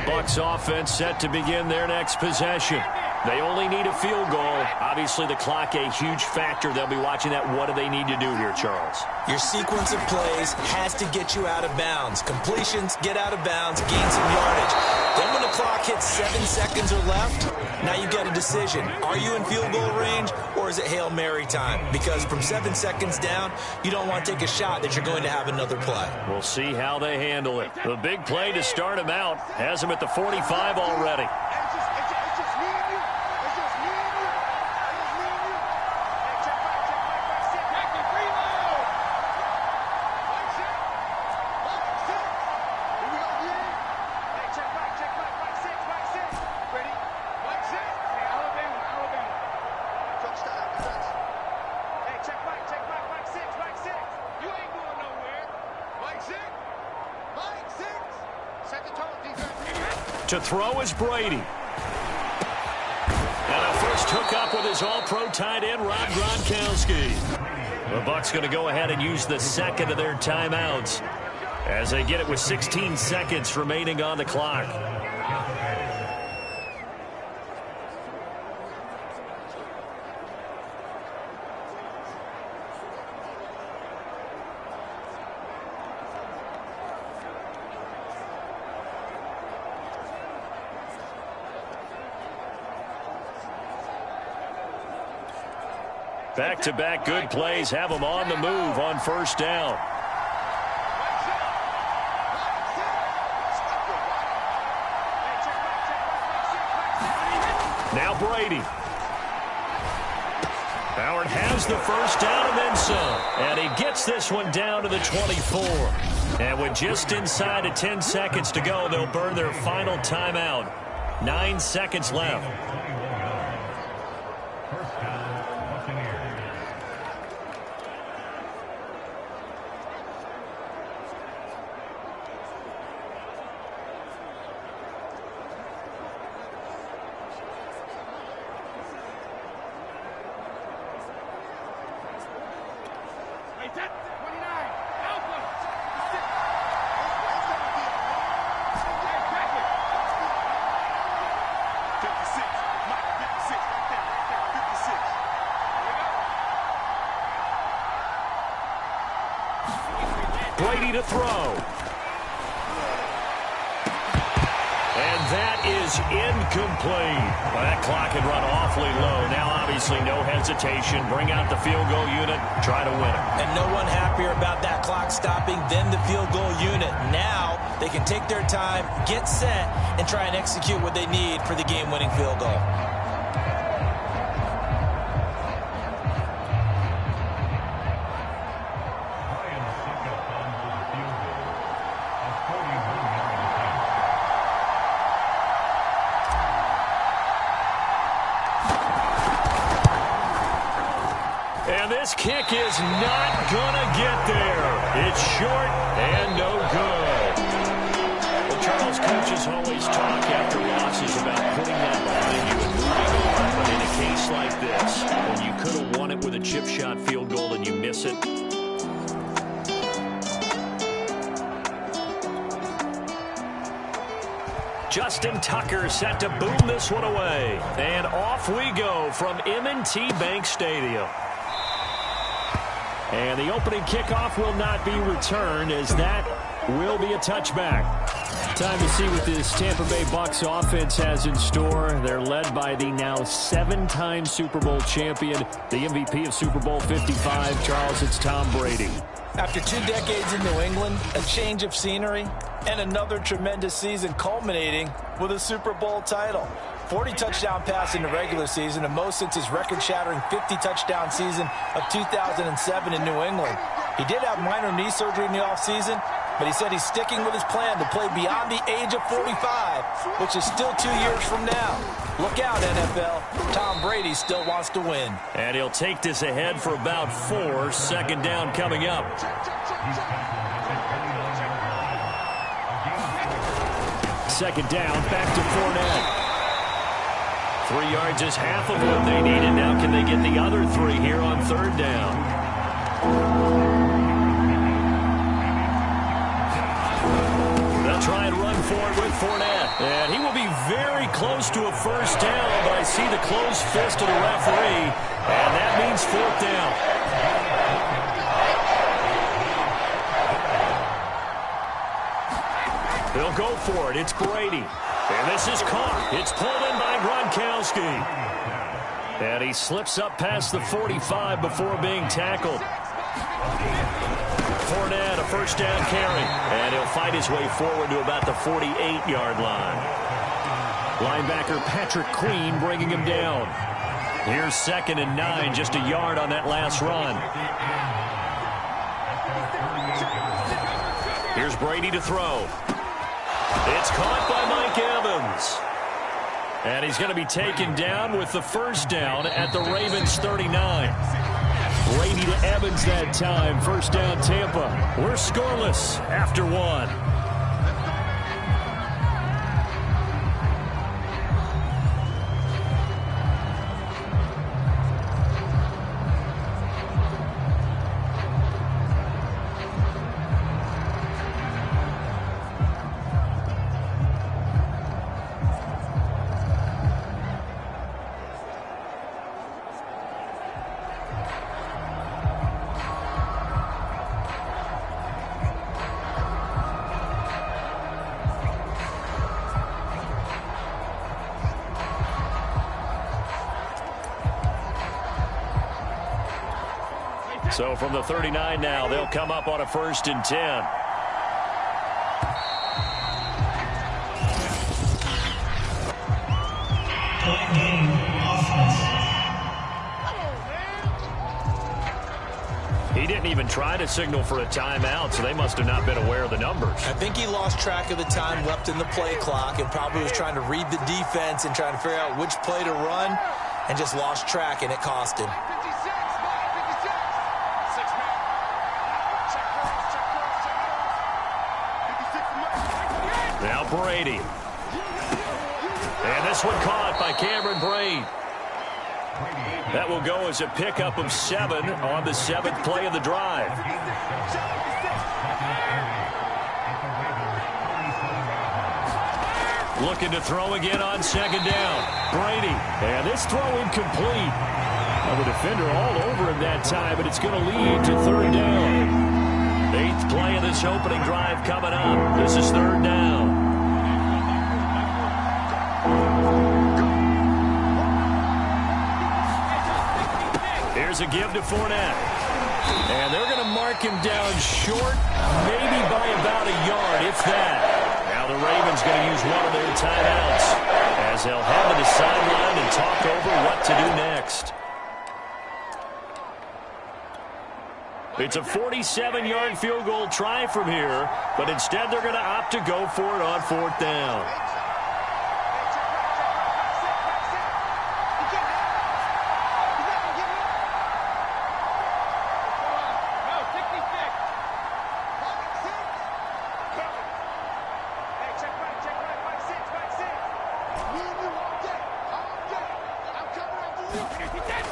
Bucs offense set to begin their next possession. They only need a field goal. Obviously, the clock a huge factor. They'll be watching that. What do they need to do here, Charles? Your sequence of plays has to get you out of bounds. Completions, get out of bounds, gain some yardage. Then when the clock hits 7 seconds or left, now you've got a decision. Are you in field goal range, or is it Hail Mary time? Because from 7 seconds down, you don't want to take a shot that you're going to have another play. We'll see how they handle it. The big play to start him out has him at the 45 already. To throw is Brady. And a first hookup with his all-pro tight end, Rob Gronkowski. The Bucs going to go ahead and use the second of their timeouts as they get it with 16 seconds remaining on the clock. Back-to-back good plays have them on the move on first down. Now Brady. Howard has the first down and then some. And he gets this one down to the 24. And with just inside of 10 seconds to go, they'll burn their final timeout. 9 seconds left. Brady to throw. And that is incomplete. Well, that clock had run awfully low. Now, obviously, no hesitation. Bring out the field goal unit. Try to win it. And no one happier about that clock stopping than the field goal unit. Now, they can take their time, get set, and try and execute what they need for the game-winning field goal. This kick is not going to get there. It's short and no good. Well, Charles, coaches always talk after losses about putting that behind you and moving on. But in a case like this, when you could have won it with a chip shot field goal and you miss it, Justin Tucker set to boom this one away. And off we go from M&T Bank Stadium. And the opening kickoff will not be returned, as that will be a touchback. Time to see what this Tampa Bay Bucs offense has in store. They're led by the now 7-time Super Bowl champion, the MVP of Super Bowl 55. Charles, it's Tom Brady. After 2 decades in New England, a change of scenery, and another tremendous season culminating with a Super Bowl title. 40 touchdown pass in the regular season, and most since his record-shattering 50-touchdown season of 2007 in New England. He did have minor knee surgery in the offseason, but he said he's sticking with his plan to play beyond the age of 45, which is still 2 years from now. Look out, NFL. Tom Brady still wants to win. And he'll take this ahead for about 4. Second down coming up. Second down, back to Fournette. 3 yards is half of what they needed. Now can they get the other 3 here on third down? They'll try and run for it with Fournette. And he will be very close to a first down, but I see the closed fist of the referee, and that means fourth down. They'll go for it. It's Brady. And this is caught. It's pulled in by Gronkowski. And he slips up past the 45 before being tackled. Fournette, a first down carry. And he'll fight his way forward to about the 48-yard line. Linebacker Patrick Queen bringing him down. Here's 2nd and 9, just a yard on that last run. Here's Brady to throw. It's caught by Mike Evans. And he's going to be taken down with the first down at the Ravens 39. Brady to Evans that time. First down, Tampa. We're scoreless after 1. So from the 39 now, they'll come up on a 1st and 10. He didn't even try to signal for a timeout, so they must have not been aware of the numbers. I think he lost track of the time left in the play clock and probably was trying to read the defense and trying to figure out which play to run and just lost track, and it cost him. Now Brady. And this one caught by Cameron Brate. That will go as a pickup of 7 on the 7th play of the drive. Looking to throw again on 2nd down. Brady. And this throw incomplete. Now the defender all over him that time, but it's going to lead to 3rd down. 8th play of this opening drive coming up. This is 3rd down. Here's a give to Fournette. And they're going to mark him down short, maybe by about a yard, if that. Now the Ravens going to use one of their timeouts as they'll head to the sideline and talk over what to do next. It's a 47-yard field goal try from here, but instead they're going to opt to go for it on 4th down.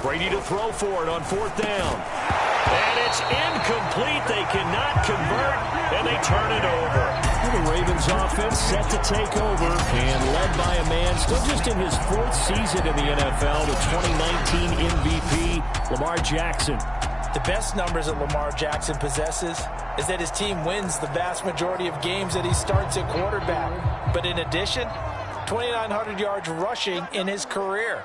Brady to throw for it on 4th down. And it's incomplete. They cannot convert, and they turn it over. The Ravens offense set to take over and led by a man still just in his 4th season in the NFL, the 2019 MVP, Lamar Jackson. The best numbers that Lamar Jackson possesses is that his team wins the vast majority of games that he starts at quarterback. But in addition, 2,900 yards rushing in his career.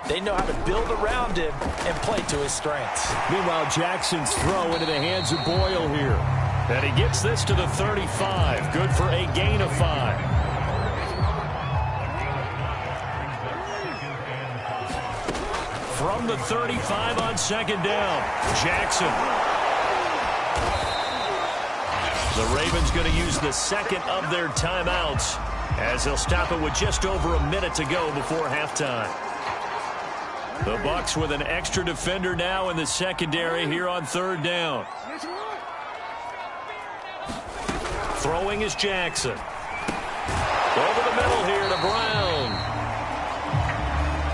They know how to build around him and play to his strengths. Meanwhile, Jackson's throw into the hands of Boyle here. And he gets this to the 35. Good for a gain of 5. From the 35 on 2nd down, Jackson. The Ravens going to use the 2nd of their timeouts as they'll stop it with just over a minute to go before halftime. The Bucs with an extra defender now in the secondary here on 3rd down. Throwing is Jackson. Over the middle here to Brown.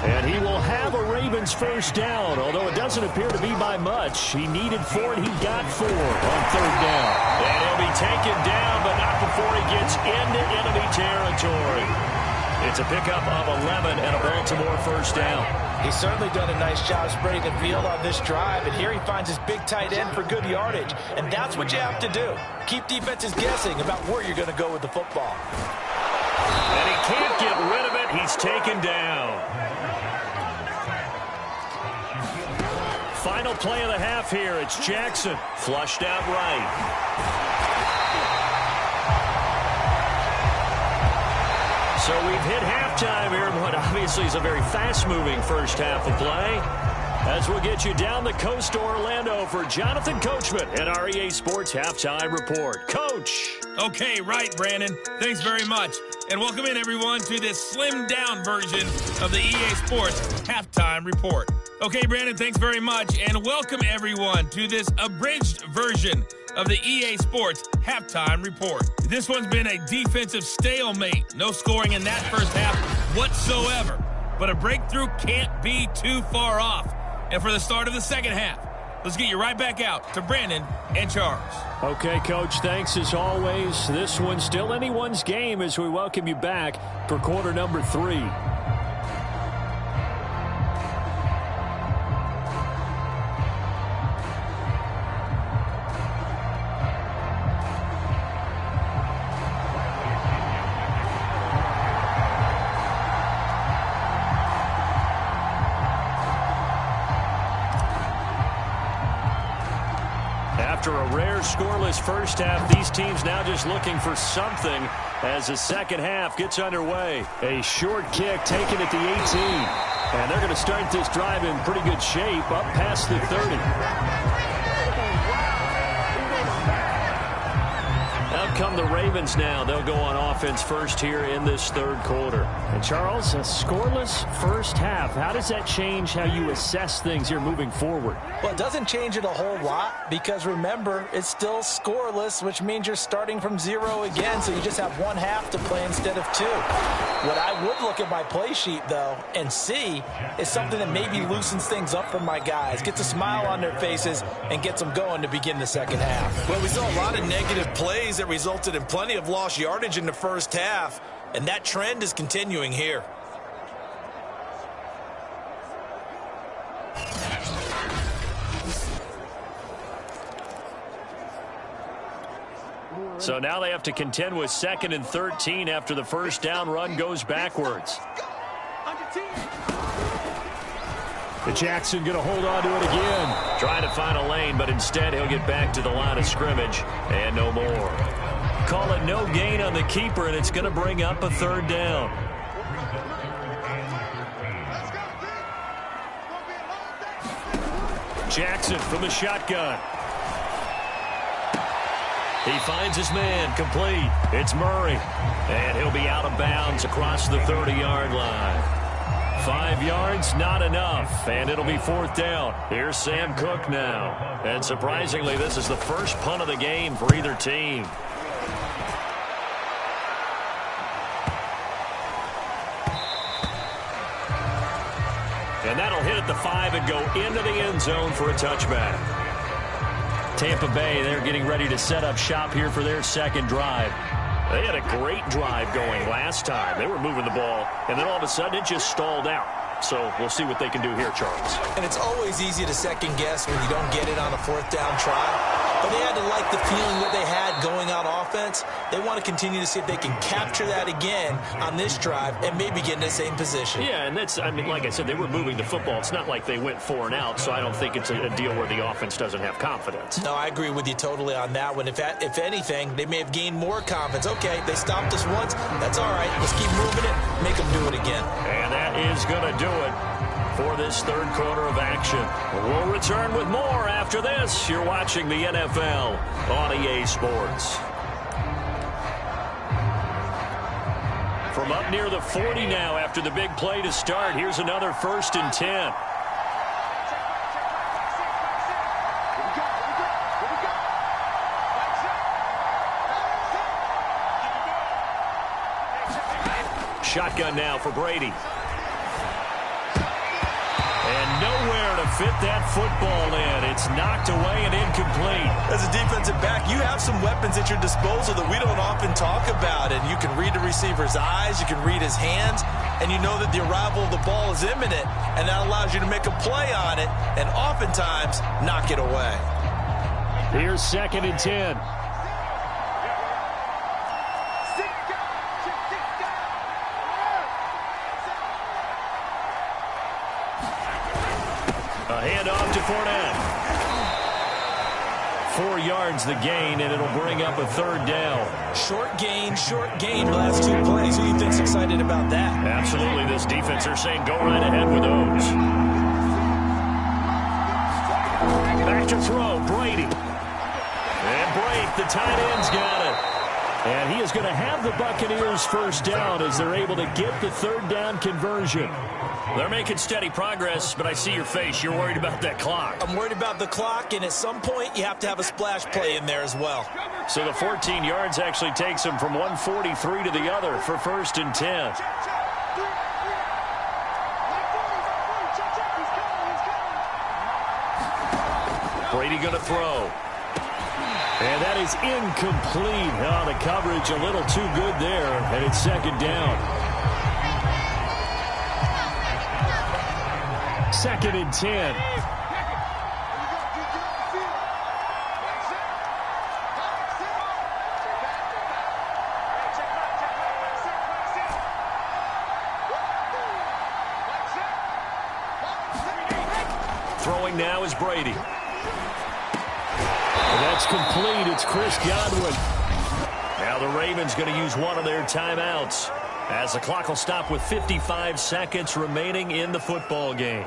And And he will have a Ravens first down, although it doesn't appear to be by much. He needed 4, and he got 4 on third down. And he'll be taken down, but not before he gets into enemy territory. It's a pickup of 11 and a Baltimore first down. He's certainly done a nice job spreading the field on this drive, and here he finds his big tight end for good yardage. And that's what you have to do. Keep defenses guessing about where you're going to go with the football. And he can't get rid of it. He's taken down. Final play of the half here. It's Jackson. Flushed out right. So we've hit halftime here in what obviously is a very fast-moving first half of play. As we'll get you down the coast to Orlando for Jonathan Coachman at our EA Sports Halftime Report. Coach. Okay, right, Brandon. Thanks very much. And welcome in, everyone, to this slimmed-down version of the EA Sports Halftime Report. Okay, Brandon, thanks very much. And welcome, everyone, to this abridged version of the EA Sports Halftime Report. This one's been a defensive stalemate. No scoring in that first half whatsoever. But a breakthrough can't be too far off. And for the start of the second half, let's get you right back out to Brandon and Charles. Okay, Coach, thanks as always. This one's still anyone's game as we welcome you back for quarter number 3. After a rare scoreless first half, these teams now just looking for something as the second half gets underway. A short kick taken at the 18. And they're going to start this drive in pretty good shape up past the 30. Out come the Ravens now. They'll go on offense first here in this third quarter. And Charles, a scoreless first half. How does that change how you assess things here moving forward? Well, it doesn't change it a whole lot because, remember, it's still scoreless, which means you're starting from 0 again, so you just have one half to play instead of 2. What I would look at my play sheet, though, and see is something that maybe loosens things up for my guys, gets a smile on their faces, and gets them going to begin the second half. Well, we saw a lot of negative plays that resulted in plenty of lost yardage in the first half, and that trend is continuing here. So now they have to contend with 2nd and 13 after the first down run goes backwards. Jackson going to hold on to it again. Trying to find a lane, but instead he'll get back to the line of scrimmage and no more. Call it no gain on the keeper, and it's going to bring up a third down. Jackson from the shotgun. He finds his man, complete. It's Murray. And he'll be out of bounds across the 30-yard line. 5 yards, not enough. And it'll be 4th down. Here's Sam Cook now. And surprisingly, this is the first punt of the game for either team. And that'll hit at the 5 and go into the end zone for a touchback. Tampa Bay, they're getting ready to set up shop here for their second drive. They had a great drive going last time. They were moving the ball, and then all of a sudden it just stalled out. So we'll see what they can do here, Charles. And it's always easy to second guess when you don't get it on a 4th down try. But they had to like the feeling that they had going on offense. They want to continue to see if they can capture that again on this drive and maybe get in the same position. Yeah, and that's, I mean, like I said, they were moving the football. It's not like they went 4 and out, so I don't think it's a deal where the offense doesn't have confidence. No, I agree with you totally on that one. If anything, they may have gained more confidence. Okay, they stopped us once. That's all right. Let's keep moving it. Make them do it again. And that is going to do it for this third quarter of action. We'll return with more after this. You're watching the NFL on EA Sports. From up near the 40 now after the big play to start, here's another 1st and 10. Shotgun now for Brady. fit that football in. It's knocked away and incomplete. As a defensive back, you have some weapons at your disposal that we don't often talk about. And you can read the receiver's eyes, you can read his hands, and you know that the arrival of the ball is imminent, and that allows you to make a play on it and oftentimes knock it away. Here's 2nd and 10. A handoff to Fournette. 4 yards the gain, and it'll bring up a 3rd down. Short gain, last 2 plays. Who do you think's excited about that? Absolutely, this defense are saying go right ahead with those. Back to throw, Brady. And Brake, the tight end's got it. And he is going to have the Buccaneers first down as they're able to get the 3rd down conversion. They're making steady progress, but I see your face. You're worried about that clock. I'm worried about the clock, and at some point you have to have a splash play in there as well. So the 14 yards actually takes him from 143 to the other for 1st and 10. Brady going to throw. And that is incomplete. Oh, the coverage a little too good there, and it's 2nd down. 2nd and 10. Throwing now is Brady. And that's complete. It's Chris Godwin. Now the Ravens going to use one of their timeouts as the clock will stop with 55 seconds remaining in the football game.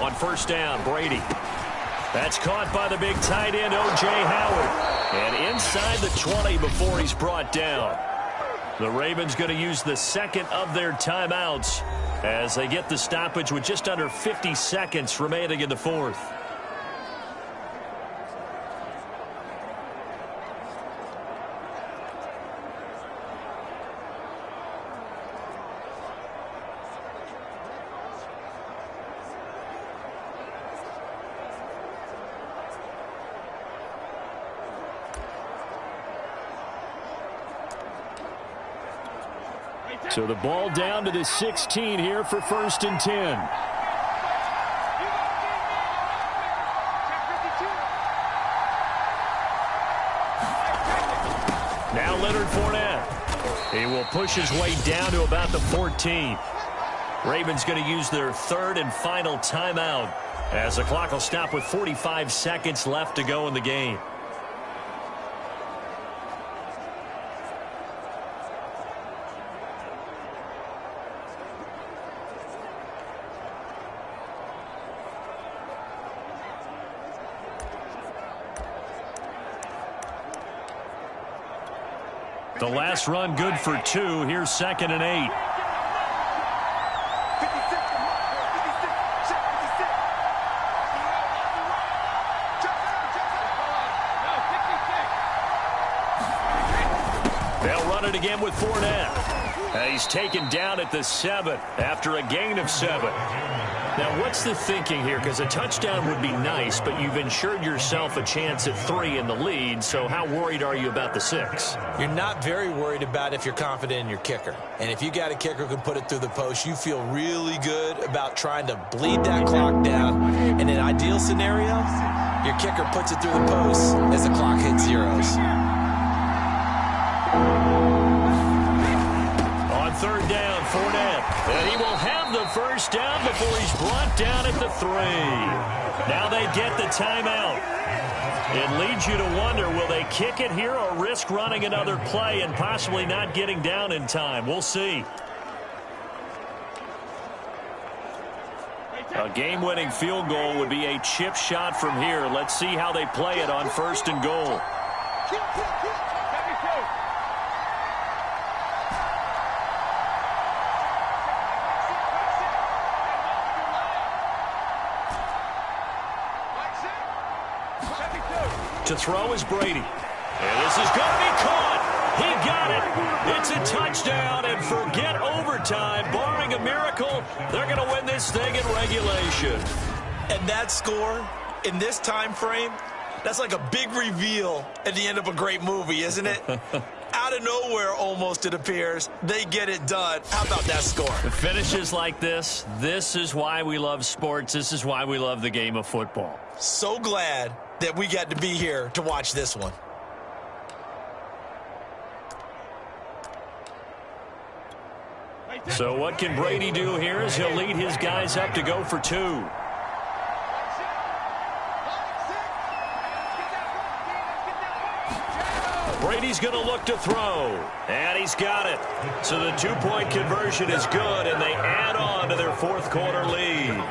On 1st down, Brady. That's caught by the big tight end, O.J. Howard. And inside the 20 before he's brought down. The Ravens going to use the 2nd of their timeouts as they get the stoppage with just under 50 seconds remaining in the 4th. So the ball down to the 16 here for 1st and 10. Now Leonard Fournette. He will push his way down to about the 14. Ravens going to use their 3rd and final timeout as the clock will stop with 45 seconds left to go in the game. The last run good for 2. Here's 2nd and 8. They'll run it again with Fournette. He's taken down at the 7 after a gain of 7. Now, what's the thinking here? Because a touchdown would be nice, but you've ensured yourself a chance at 3 in the lead, so how worried are you about the 6? You're not very worried about if you're confident in your kicker. And if you got a kicker who can put it through the post, you feel really good about trying to bleed that clock down. In an ideal scenario, your kicker puts it through the post as the clock hits zeros. On 3rd down, Fournette. And he will have the 1st down before he's brought down at the 3. Now they get the timeout. It leads you to wonder, will they kick it here or risk running another play and possibly not getting down in time? We'll see. A game-winning field goal would be a chip shot from here. Let's see how they play it on 1st and goal. To throw is Brady. And this is going to be caught. He got it. It's a touchdown, and forget overtime. Barring a miracle, they're going to win this thing in regulation. And that score in this time frame, that's like a big reveal at the end of a great movie, isn't it? Out of nowhere, almost, it appears, they get it done. How about that score? The finishes like this is why we love sports. This is why we love the game of football. So glad that we got to be here to watch this one. So what can Brady do here as he'll lead his guys up to go for 2. Brady's going to look to throw, and he's got it. So the 2-point conversion is good, and they add on to their 4th quarter lead.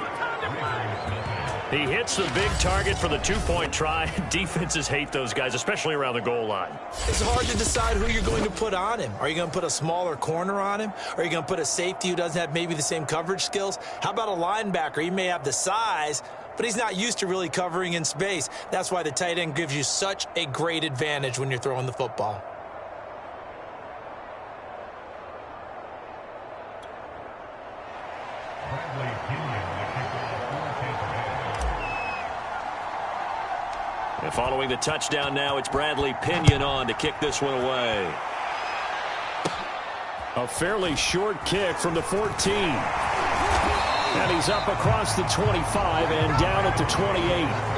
He hits the big target for the 2-point try. Defenses hate those guys, especially around the goal line. It's hard to decide who you're going to put on him. Are you going to put a smaller corner on him? Are you going to put a safety who doesn't have maybe the same coverage skills? How about a linebacker? He may have the size, but he's not used to really covering in space. That's why the tight end gives you such a great advantage when you're throwing the football. And following the touchdown now, it's Bradley Pinion on to kick this one away. A fairly short kick from the 14. And he's up across the 25 and down at the 28.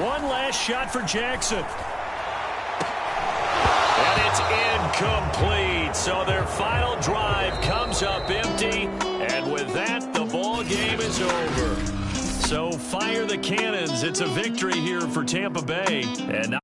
One last shot for Jackson. And it's incomplete. So their final drive comes up empty. And with that, the ball game is over. So fire the cannons. It's a victory here for Tampa Bay. And